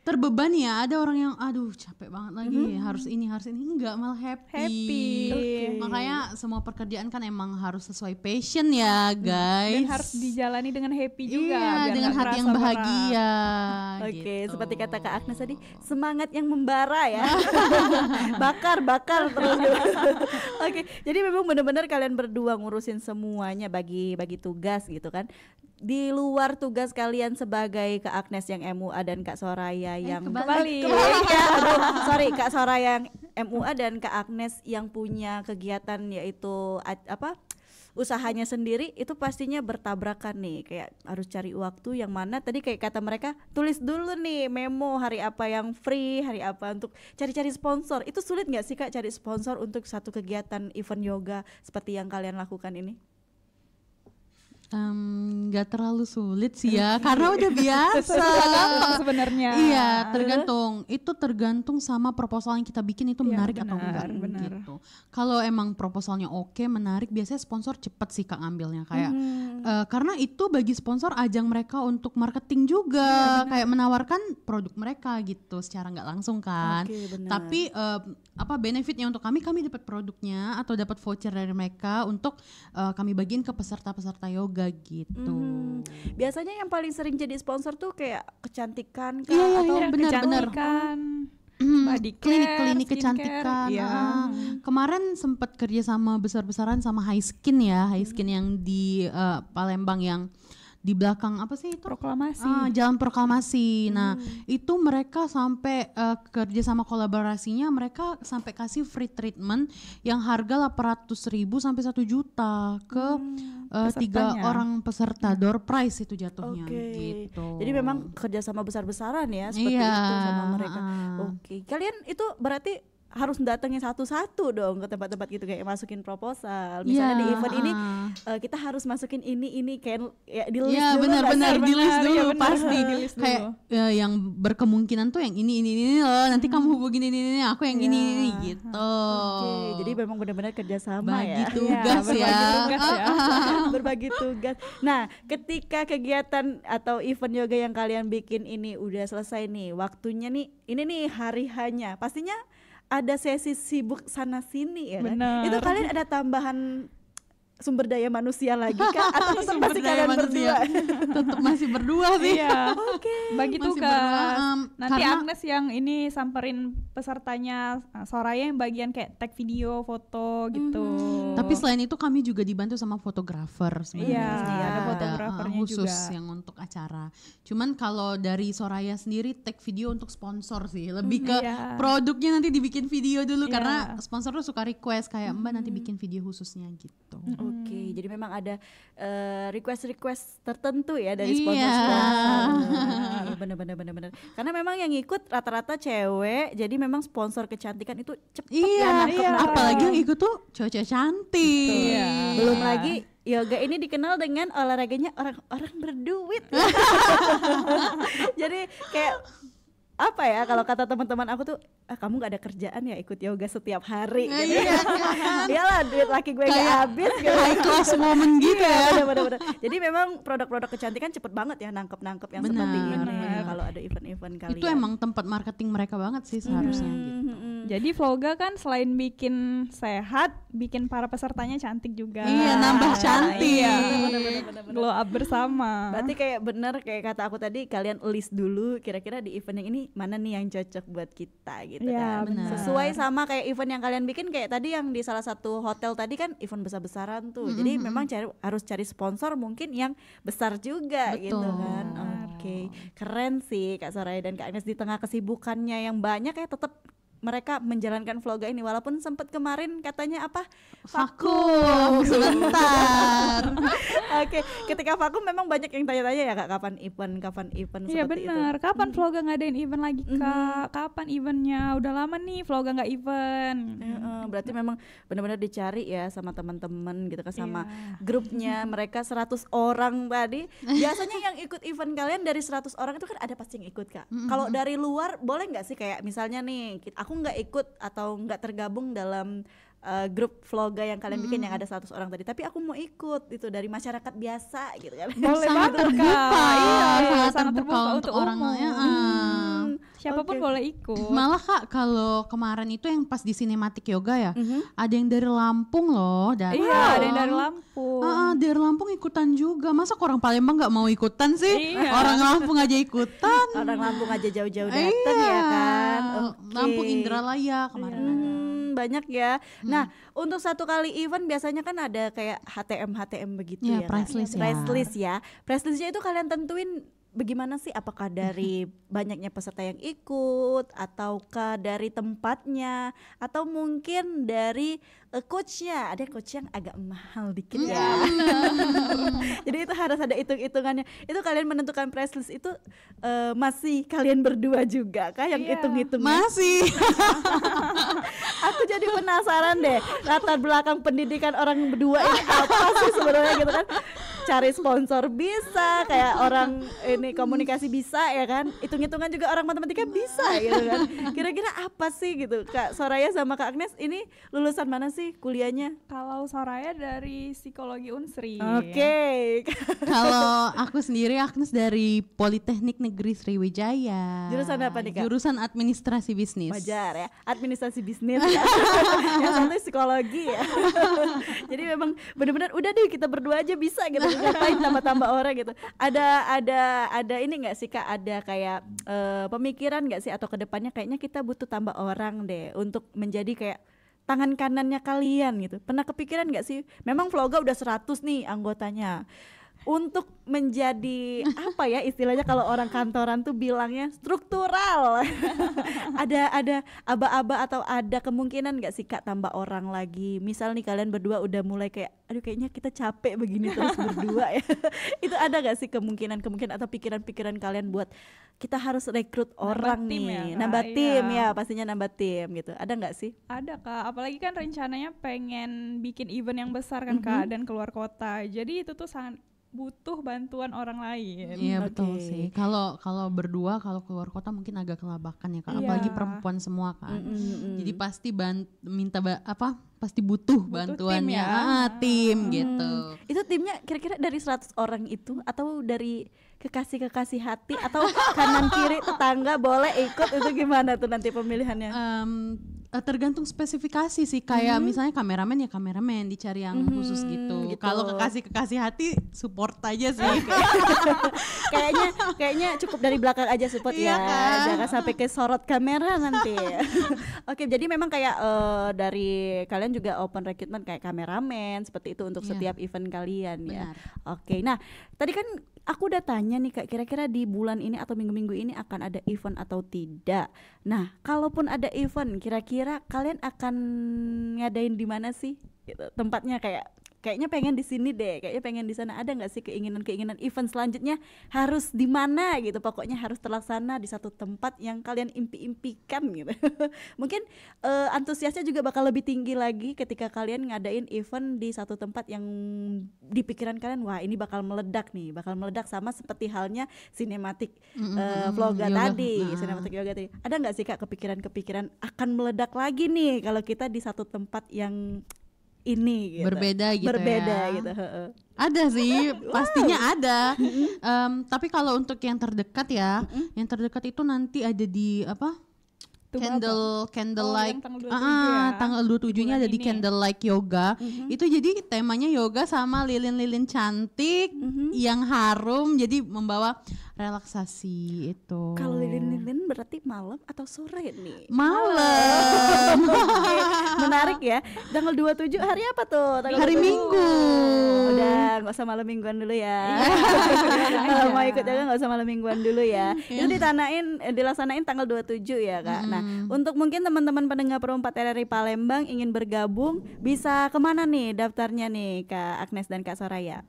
terbeban ya. Ada orang yang aduh capek banget lagi, harus ini enggak, malah happy. Makanya semua pekerjaan kan emang harus sesuai passion ya guys, dan harus dijalani dengan happy juga, iya, dengan hati yang bahagia. Oke, seperti kata Kak Agnes tadi, semangat yang membara ya. bakar terus. Oke, jadi memang benar-benar kalian berdua ngurusin semuanya, bagi tugas gitu kan. Di luar tugas kalian sebagai Kak Agnes yang MUA dan Kak Soraya yang kembali ya, sorry Kak Soraya yang MUA dan Kak Agnes yang punya kegiatan yaitu usahanya sendiri, itu pastinya bertabrakan nih, kayak harus cari waktu yang mana tadi kayak kata mereka tulis dulu nih memo hari apa yang free, hari apa untuk cari-cari sponsor. Itu sulit nggak sih Kak cari sponsor untuk satu kegiatan event yoga seperti yang kalian lakukan ini? Nggak terlalu sulit sih ya, karena udah biasa. Gampang sebenarnya. Iya, tergantung sama proposal yang kita bikin itu Iya, menarik atau benar, enggak benar. gitu. Kalau emang proposalnya oke, menarik, biasanya sponsor cepet sih Kak ngambilnya kayak karena itu bagi sponsor ajang mereka untuk marketing juga, kayak menawarkan produk mereka gitu secara nggak langsung kan. Oke, benar. Tapi benefitnya untuk kami dapat produknya atau dapat voucher dari mereka untuk kami bagiin ke peserta-peserta yoga gitu. Biasanya yang paling sering jadi sponsor tuh kayak kecantikan kah? Iya, atau iya, benar-benar. Kecantikan, body care, Klinik skincare, kecantikan. iya. Kemarin sempat kerja sama besar-besaran sama High Skin ya, High Skin yang di Palembang yang di belakang apa sih itu? Proklamasi. Jalan Proklamasi. Nah, itu mereka sampai kerja sama kolaborasinya, mereka sampai kasih free treatment yang harga 800.000 sampai 1 juta ke 3 pesertanya. orang peserta, door prize itu jatuhnya Oke. gitu. Jadi memang kerjasama besar-besaran ya seperti Iya, itu sama mereka. ah. Oke, kalian itu berarti harus datangin satu-satu dong ke tempat-tempat gitu kayak masukin proposal. Misalnya Iya, di event ini kita harus masukin ini kayak ya di list Iya, dulu benar-benar nggak di sih? list dulu Iya, benar, pasti di list kayak yang berkemungkinan tuh yang ini loh, nanti kamu hubungin ini aku yang ini gitu. Oke, jadi memang benar-benar kerjasama Bagi ya. tugas Iya, ya. berbagi tugas ya. Berbagi tugas. Nah, ketika kegiatan atau event yoga yang kalian bikin ini udah selesai nih, waktunya nih, ini nih hari hanya, pastinya ada sesi sibuk sana sini ya kan? Benar. Itu kalian ada tambahan sumber daya manusia lagi kah? Atau tetap Sumber masih daya kalian manusia. berdua? Tetap masih berdua sih. Iya. Bagi Masih tugas. berdua, Nanti karena- Agnes yang ini samperin pesertanya, Soraya yang bagian kayak tag video, foto gitu. Tapi selain itu kami juga dibantu sama fotografer sebenarnya. Iya, ada Ada, fotografernya khusus juga. yang untuk acara. Cuman kalau dari Soraya sendiri tag video untuk sponsor sih, lebih ke Iya. produknya nanti dibikin video dulu Iya. karena sponsor tuh suka request kayak Mbak nanti bikin video khususnya gitu. Oke, jadi memang ada request tertentu ya dari Iya. sponsor-sponsor. Bener. Karena memang yang ikut rata-rata cewek, jadi memang sponsor kecantikan itu cepet Iya, ya nangkep. apalagi yang ikut tuh cewek-cewek cantik. Iya. Belum lagi yoga ini dikenal dengan olahraganya orang-orang berduit. Jadi kayak apa ya kalau kata teman-teman aku tuh kamu nggak ada kerjaan ya ikut yoga setiap hari gitu. Iya, Iyalah duit laki gue nggak Kayak habis gitu. high class woman gitu ya. Bener. Jadi memang produk-produk kecantikan cepet banget ya nangkep yang Benar, seperti ini benar. kalau ada event-event kalian. Itu emang tempat marketing mereka banget sih seharusnya gitu. Jadi Vloga kan selain bikin sehat, bikin para pesertanya cantik juga. Iya, nambah cantik. Iya. Bener. Glow up bersama. Berarti kayak bener kayak kata aku tadi kalian list dulu kira-kira di event yang ini mana nih yang cocok buat kita gitu Iya, kan. benar. Sesuai sama kayak event yang kalian bikin kayak tadi yang di salah satu hotel tadi kan event besar-besaran tuh. Jadi memang harus cari sponsor mungkin yang besar juga gitu Betul. kan. Oke. Keren sih Kak Soraya dan Kak Agnes di tengah kesibukannya yang banyak ya tetap mereka menjalankan vloga ini walaupun sempat kemarin katanya apa Vakum sebentar. Oke, ketika vakum memang banyak yang tanya-tanya ya Kak kapan event Iya seperti benar. itu. Kapan Vloga ngadain event lagi Kak? Kapan eventnya? Udah lama nih Vloga nggak event. Berarti memang benar-benar dicari ya sama teman-teman gitu kan sama Iya. grupnya mereka 100 orang tadi. Biasanya yang ikut event kalian dari 100 orang itu kan ada pasti yang ikut Kak. Kalau dari luar boleh nggak sih kayak misalnya nih aku nggak ikut atau nggak tergabung dalam grup vloga yang kalian bikin yang ada 100 orang tadi tapi aku mau ikut itu dari masyarakat biasa gitu kan. Boleh Sangat banget terbuka. Kak. Iya, Sangat sangat terbuka untuk orangnya. Siapapun Oke. boleh ikut. Malah Kak kalau kemarin itu yang pas di Cinematic Yoga ya, ada yang dari Lampung loh datang. Iya, ada yang dari Lampung. Dari Lampung ikutan juga. Masa orang Palembang nggak mau ikutan sih? Iya. Orang Lampung aja ikutan. Orang Lampung aja jauh-jauh datang ya kan. Oke. Lampung Indralaya kemarin ada. Banyak ya. Nah, untuk satu kali event biasanya kan ada kayak HTM begitu Ya, ya. price Kak? list ya. Price list ya. Price listnya itu kalian tentuin bagaimana sih? Apakah dari banyaknya peserta yang ikut, ataukah dari tempatnya, atau mungkin dari coachnya? Ada coach yang agak mahal dikit ya. Jadi itu harus ada hitung-hitungannya. Itu kalian menentukan price list itu masih kalian berdua juga kah yang Iya. hitung-hitungnya? Masih. Aku jadi penasaran deh latar belakang pendidikan orang berdua ini apa sih sebenarnya gitu kan. cari sponsor bisa, kayak orang ini komunikasi bisa ya kan, hitung-hitungan juga orang matematika bisa gitu kan. Kira-kira apa sih gitu Kak Soraya sama Kak Agnes ini lulusan mana sih kuliahnya? Kalau Soraya dari psikologi Unsri. Oke. Kalau aku sendiri Agnes dari Politeknik Negeri Sriwijaya. Jurusan apa nih, Kak? Jurusan administrasi bisnis. Wajar ya, administrasi bisnis ya. Yang satu psikologi ya. Jadi memang benar-benar udah deh kita berdua aja bisa gitu, ngapain tambah-tambah orang gitu. Ada ini nggak sih Kak, ada kayak pemikiran nggak sih atau kedepannya kayaknya kita butuh tambah orang deh untuk menjadi kayak tangan kanannya kalian gitu. Pernah kepikiran nggak sih? Memang Vloga udah 100 nih anggotanya. Untuk menjadi apa ya istilahnya kalau orang kantoran tuh bilangnya struktural. ada aba-aba atau ada kemungkinan nggak sih Kak tambah orang lagi? Misal nih kalian berdua udah mulai kayak aduh kayaknya kita capek begini terus berdua ya. Itu ada nggak sih kemungkinan atau pikiran-pikiran kalian buat kita harus rekrut orang tim nih, ya, Kak? nambah tim Iya. ya, pastinya nambah tim gitu. Ada nggak sih? Ada Kak, apalagi kan rencananya pengen bikin event yang besar kan Kak, dan keluar kota. Jadi itu tuh sangat butuh bantuan orang lain. Iya betul Oke. sih. Kalau berdua kalau keluar kota mungkin agak kelabakan ya Kak. Iya. Apalagi perempuan semua kan. Mm-mm. Jadi pasti pasti butuh bantuannya. Tim gitu. Itu timnya kira-kira dari 100 orang itu atau dari kekasih hati atau kanan kiri tetangga boleh ikut, itu gimana tuh nanti pemilihannya? Tergantung spesifikasi sih, kayak misalnya kameramen ya kameramen dicari yang khusus gitu. gitu. Kalau kekasih hati support aja sih. Kayaknya cukup dari belakang aja support Iya ya, kan? jangan sampai ke sorot kamera nanti. Oke, jadi memang kayak dari kalian juga open recruitment kayak kameramen seperti itu untuk Iya. setiap event kalian ya. Benar. Oke, nah tadi kan aku udah tanya nih Kak, kira-kira di bulan ini atau minggu-minggu ini akan ada event atau tidak. Nah, kalaupun ada event, kira-kira kalian akan ngadain di mana sih? Gitu, tempatnya kayaknya pengen di sini deh, kayaknya pengen di sana. Ada nggak sih keinginan event selanjutnya harus di mana gitu? Pokoknya harus terlaksana di satu tempat yang kalian impikan gitu. Mungkin antusiasnya juga bakal lebih tinggi lagi ketika kalian ngadain event di satu tempat yang di pikiran kalian, wah ini bakal meledak sama seperti halnya sinematik vloga yoga. tadi, sinematik yoga tadi. Ada nggak sih Kak kepikiran akan meledak lagi nih kalau kita di satu tempat yang ini gitu. Berbeda gitu ya. gitu. Ada sih, pastinya ada. Tapi kalau untuk yang terdekat ya, yang terdekat itu nanti ada di apa? Itu Candlelight. yang tanggal 27 ya. Tanggal 27-nya ada di ini. Candlelight Yoga. Itu jadi temanya yoga sama lilin-lilin cantik yang harum, jadi membawa relaksasi itu. Kalau lilin-lilin berarti malam atau sore nih? Malam. Oke, menarik ya. Tanggal 27 hari apa tuh? Hari 27. Minggu. Udah nggak usah malam mingguan dulu ya. Kalau mau ikut juga nggak usah malam mingguan dulu ya. Itu dilaksanain tanggal 27 ya Kak. Nah, untuk mungkin teman-teman pendengar Pro 4 RRI Palembang ingin bergabung, bisa kemana nih daftarnya nih Kak Agnes dan Kak Soraya?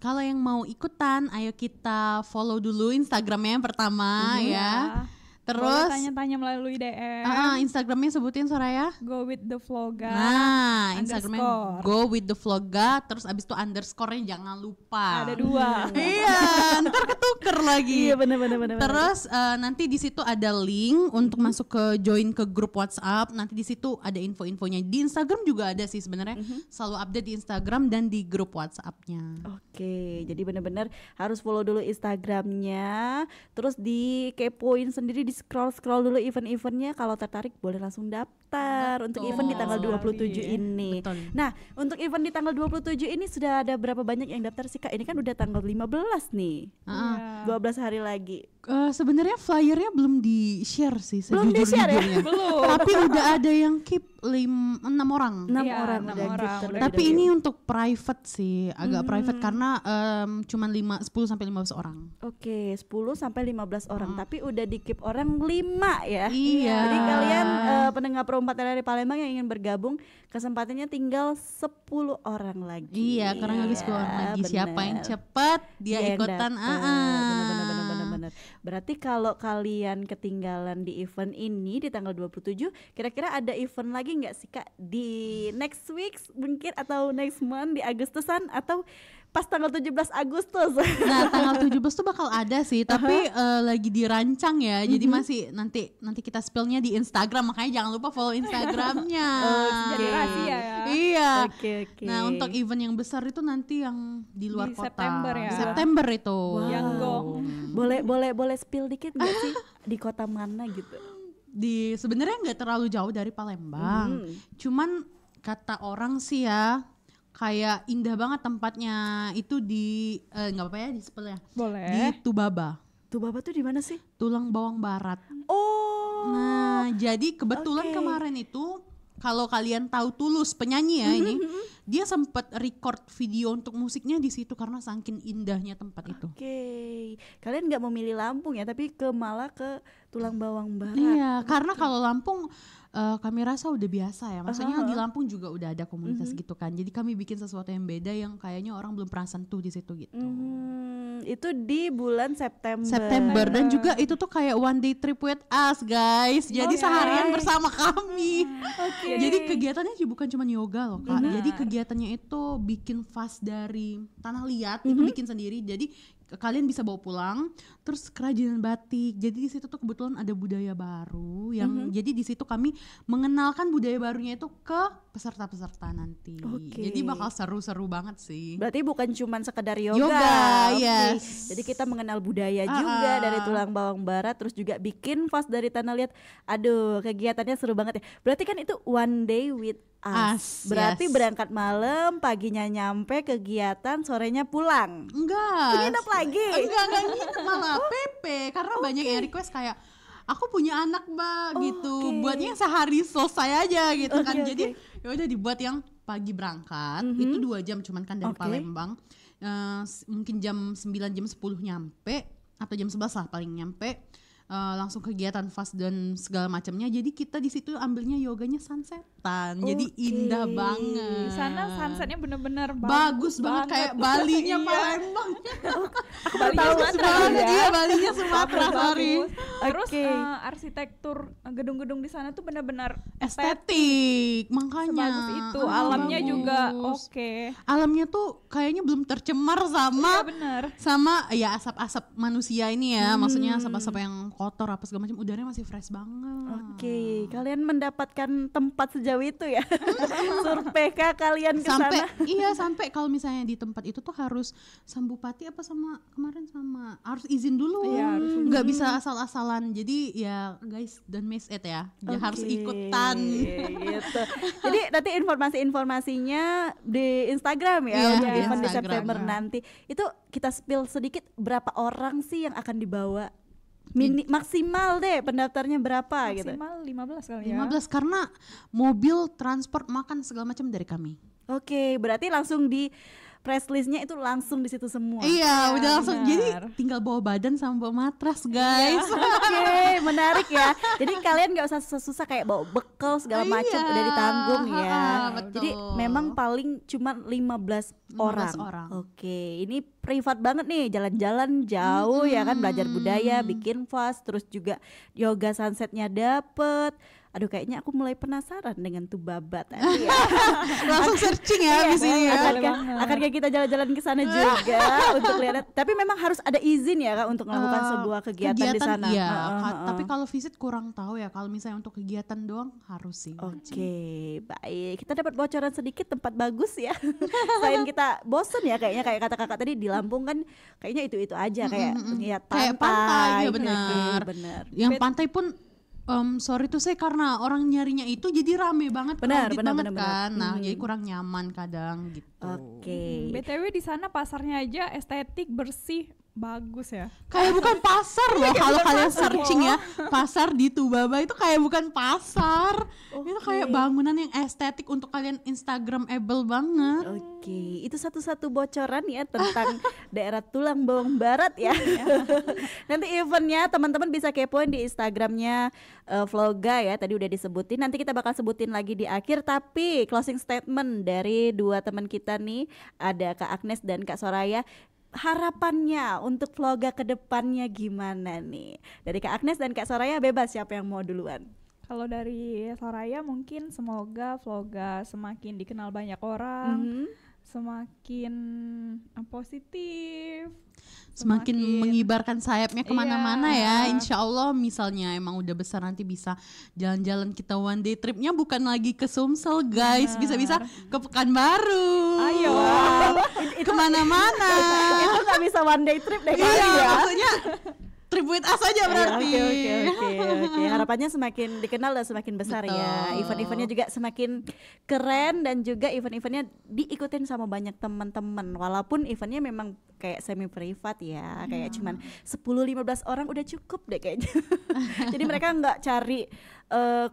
Kalau yang mau ikutan, ayo kita follow dulu Instagramnya yang pertama ya. Boleh Terus tanya-tanya melalui DM. Instagramnya sebutin Soraya. Go with the vloga. Nah, Instagramnya underscore. go with the vloga, terus abis itu underscore-nya jangan lupa. Ada 2. Iya, ntar ketuker lagi. Iya benar. Terus nanti di situ ada link untuk masuk ke join ke grup WhatsApp. Nanti di situ ada info-infonya. Di Instagram juga ada sih sebenarnya. Selalu update di Instagram dan di grup WhatsApp-nya. Oke, jadi benar-benar harus follow dulu Instagramnya, terus dikepoin sendiri, di scroll dulu event-eventnya. Kalau tertarik boleh langsung daftar untuk event di tanggal 27 ini. Betul. Nah, untuk event di tanggal 27 ini sudah ada berapa banyak yang daftar sih Kak? Ini kan udah tanggal 15 nih. 12 hari lagi. Sebenarnya flyernya belum di-share sih Belum di-share ya? sejujur-jujurnya. Belum. Tapi udah ada yang keep 6 orang. 6 Iya, orang 6 udah orang. gitu terlebih Tapi dahulu. ini untuk private sih, agak private karena cuman 10 sampai 15 orang. Oke, 10 sampai 15 orang, tapi udah di keep orang 5 ya. Iya. Jadi kalian pendengar Pro 4 RRI Palembang yang ingin bergabung, kesempatannya tinggal 10 orang lagi. Iya, karena habis keluar lagi. Siapa yang cepat dia yang ikutan. Bener. Berarti kalau kalian ketinggalan di event ini di tanggal 27, kira-kira ada event lagi nggak sih Kak di next week mungkin atau next month di Agustusan, atau pas tanggal 17 Agustus. Nah, tanggal 17 tuh bakal ada sih, tapi lagi dirancang ya. Jadi masih nanti kita spillnya di Instagram, makanya jangan lupa follow Instagramnya. Jadi rahasia ya. Iya. Oke. Nah, untuk event yang besar itu nanti yang di luar Di kota. September ya. September itu. Yang gong. Boleh spill dikit nggak sih di kota mana gitu? Sebenarnya nggak terlalu jauh dari Palembang. Cuman kata orang sih ya, kayak indah banget tempatnya itu di nggak apa-apa ya di spill ya. Boleh. Di Tubaba. Tubaba tuh di mana sih? Tulang Bawang Barat. Oh. Nah, jadi kebetulan Oke. kemarin itu kalau kalian tahu Tulus penyanyi ya ini, dia sempat record video untuk musiknya di situ karena saking indahnya tempat itu. Oke. Kalian nggak memilih Lampung ya, tapi malah ke Tulang Bawang Barat. Iya, karena kalau Lampung kami rasa udah biasa ya. Maksudnya di Lampung juga udah ada komunitas gitu kan. Jadi kami bikin sesuatu yang beda yang kayaknya orang belum pernah sentuh di situ gitu. Itu di bulan September. September dan juga itu tuh kayak one day trip with us guys. Jadi seharian bersama kami. Jadi kegiatannya juga bukan cuma yoga loh Kak. Jadi kegiatannya itu bikin vas dari tanah liat itu bikin sendiri. Jadi kalian bisa bawa pulang, terus kerajinan batik. Jadi di situ tuh kebetulan ada budaya baru yang jadi di situ kami mengenalkan budaya barunya itu ke peserta-peserta nanti. Oke. Jadi bakal seru-seru banget sih. Berarti bukan cuma sekedar yoga. Oke. Yes. Jadi kita mengenal budaya juga dari Tulang Bawang Barat, terus juga bikin vas dari tanah liat. Aduh, kegiatannya seru banget ya. Berarti kan itu one day with us. Berarti yes. berangkat malam, paginya nyampe kegiatan, sorenya pulang. Enggak. Nginep lagi. Enggak nginep malah PP karena banyak yang request kayak aku punya anak mbak gitu. Buatnya sehari selesai aja gitu kan. Jadi ya udah dibuat yang pagi berangkat itu 2 jam cuman kan dari Palembang. Mungkin jam 9 jam 10 nyampe atau jam 11 lah paling nyampe. Langsung kegiatan vas dan segala macamnya. Jadi kita di situ ambilnya yoganya sunsetan. Jadi indah banget. Di sana sunsetnya bener-bener bagus banget kayak Balinya Palembang. Aku baru tahu banget iya Balinya Sumatera sorry. Terus arsitektur gedung-gedung di sana tuh benar-benar Estetik makanya sebagus itu. Alamnya bagus. juga oke. Alamnya tuh kayaknya belum tercemar sama Iya benar. sama ya asap-asap manusia ini ya. Maksudnya asap-asap yang kotor apa segala macam, udaranya masih fresh banget. Oke, kalian mendapatkan tempat sejauh itu ya. Survei kah kalian ke sana? Sampai kalau misalnya di tempat itu tuh harus sambupati apa sama kemarin sama harus izin dulu. Iya, harus izin. Nggak bisa asal-asalan. Jadi ya guys don't miss it ya. Harus ikutan. Gitu. Jadi nanti informasinya di Instagram ya Iya, untuk di event di Instagram. September nanti. Itu kita spill sedikit berapa orang sih yang akan dibawa? Maksimal deh pendaftarnya berapa gitu. Maksimal 15 kali ya. 15 karena mobil, transport, makan segala macam dari kami. Oke, berarti langsung di press listnya itu langsung di situ semua. Iya, udah langsung. benar. Jadi tinggal bawa badan sama bawa matras, guys. Oke, menarik ya. Jadi kalian nggak usah susah-susah kayak bawa bekal segala macam Iya, udah ditanggung ya. betul. Jadi memang paling cuma 15 orang. Oke, ini privat banget nih, jalan-jalan jauh ya kan, belajar budaya, bikin vas, terus juga yoga sunsetnya dapet. Aduh, kayaknya aku mulai penasaran dengan Tubaba tadi ya. Langsung searching ya di sini ya. Akankah kita jalan-jalan ke sana juga untuk lihat? Tapi memang harus ada izin ya Kak untuk melakukan sebuah kegiatan di sana. Iya, tapi kalau visit kurang tahu ya. Kalau misalnya untuk kegiatan doang harus sih. Oke, baik. Kita dapat bocoran sedikit tempat bagus ya. Selain kita bosen ya kayaknya kayak kata kakak tadi di Lampung kan kayaknya itu aja kayak lihat Kayak pantai. pantai, ya Oke, benar. benar. Yang pantai pun sorry tuh saya karena orang nyarinya itu jadi rame banget, Benar, crowded benar, banget benar, kan. benar. Nah, jadi kurang nyaman kadang gitu. Oke. BTW di sana pasarnya aja estetik, bersih, bagus ya. Kayak bukan pasar loh kalau kalian searching ya. Pasar di Tubaba itu kayak bukan pasar. Itu kayak bangunan yang estetik untuk kalian Instagramable banget. Oke, itu satu-satu bocoran ya tentang daerah Tulang Bawang Barat ya. Nanti eventnya teman-teman bisa kepoin di Instagramnya Vloga ya. Tadi udah disebutin. Nanti kita bakal sebutin lagi di akhir. Tapi closing statement dari dua teman kita nih, ada Kak Agnes dan Kak Soraya. Harapannya untuk Vloga ke depannya gimana nih? Dari Kak Agnes dan Kak Soraya bebas, siapa yang mau duluan? Kalau dari Soraya mungkin semoga Vloga semakin dikenal banyak orang. semakin positif, Semakin mengibarkan sayapnya kemana-mana Iya. ya. Insya Allah misalnya emang udah besar nanti bisa jalan-jalan, kita one day tripnya bukan lagi ke Sumsel guys, bisa-bisa ke Pekanbaru. Ayo. Kemana-mana. Itu nggak bisa one day trip deh kali Iya, ya. maksudnya trip with us aja berarti. Oke. Harapannya semakin dikenal dan semakin besar ya. Betul. Event-eventnya juga semakin keren dan juga event-eventnya diikutin sama banyak teman-teman. Walaupun eventnya memang kayak semi privat ya, kayak cuman 10-15 orang udah cukup deh kayaknya. Jadi mereka nggak cari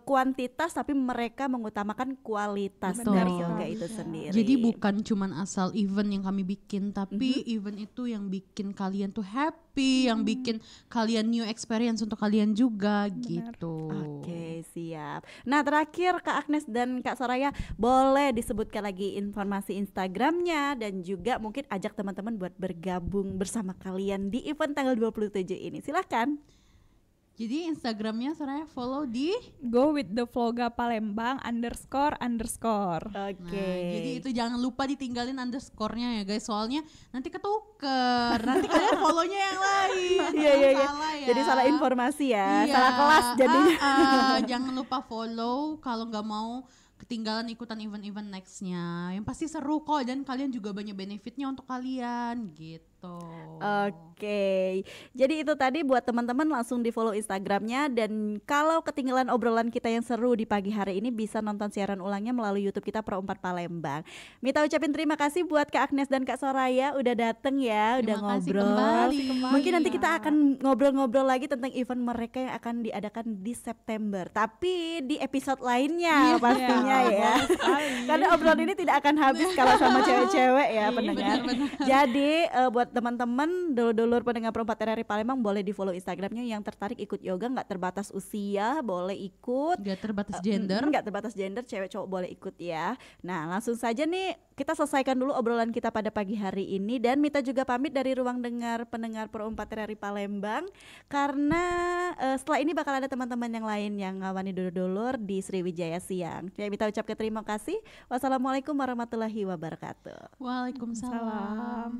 kuantitas tapi mereka mengutamakan kualitas Betul. dari yoga itu sendiri. Jadi bukan cuman asal event yang kami bikin, tapi event itu yang bikin kalian tuh happy, yang bikin kalian new experience untuk kalian juga gitu. Oke, siap. Nah, terakhir Kak Agnes dan Kak Soraya, boleh disebutkan lagi informasi Instagramnya dan juga mungkin ajak teman-teman buat bergabung bersama kalian di event tanggal 27 ini. Silakan. Jadi Instagramnya saya follow di Go with the Vloga Palembang __. Oke. Nah, jadi itu jangan lupa ditinggalin underscore-nya ya guys, soalnya nanti ketuker, nanti kalian follow-nya yang lain. Iya. Salah ya. Jadi salah informasi ya, Iya. salah kelas jadinya. Jangan lupa follow kalau nggak mau ketinggalan ikutan event-event nextnya. Yang pasti seru kok dan kalian juga banyak benefitnya untuk kalian gitu. Oke, jadi itu tadi buat teman-teman langsung di follow Instagramnya, dan kalau ketinggalan obrolan kita yang seru di pagi hari ini bisa nonton siaran ulangnya melalui YouTube kita Pro 4 Palembang. Mita ucapin terima kasih buat Kak Agnes dan Kak Soraya udah dateng ya, udah Terima kasih ngobrol. kembali. Mungkin nanti kita akan ngobrol-ngobrol lagi tentang event mereka yang akan diadakan di September, tapi di episode lainnya pastinya ya. Karena obrolan ini tidak akan habis kalau sama cewek-cewek ya pendengar. Jadi buat teman-teman dulur-dulur pendengar Pro 4 RRI Palembang boleh di follow Instagramnya. Yang tertarik ikut yoga nggak terbatas usia, boleh ikut. Gak terbatas gender. Nggak terbatas gender, cewek cowok boleh ikut ya. Nah langsung saja nih kita selesaikan dulu obrolan kita pada pagi hari ini, dan Mita juga pamit dari ruang dengar pendengar Pro 4 RRI Palembang karena setelah ini bakal ada teman-teman yang lain yang ngawani dulur-dulur di Sriwijaya Siang. Jadi Mita ucapkan terima kasih. Wassalamualaikum warahmatullahi wabarakatuh. Waalaikumsalam. Salam.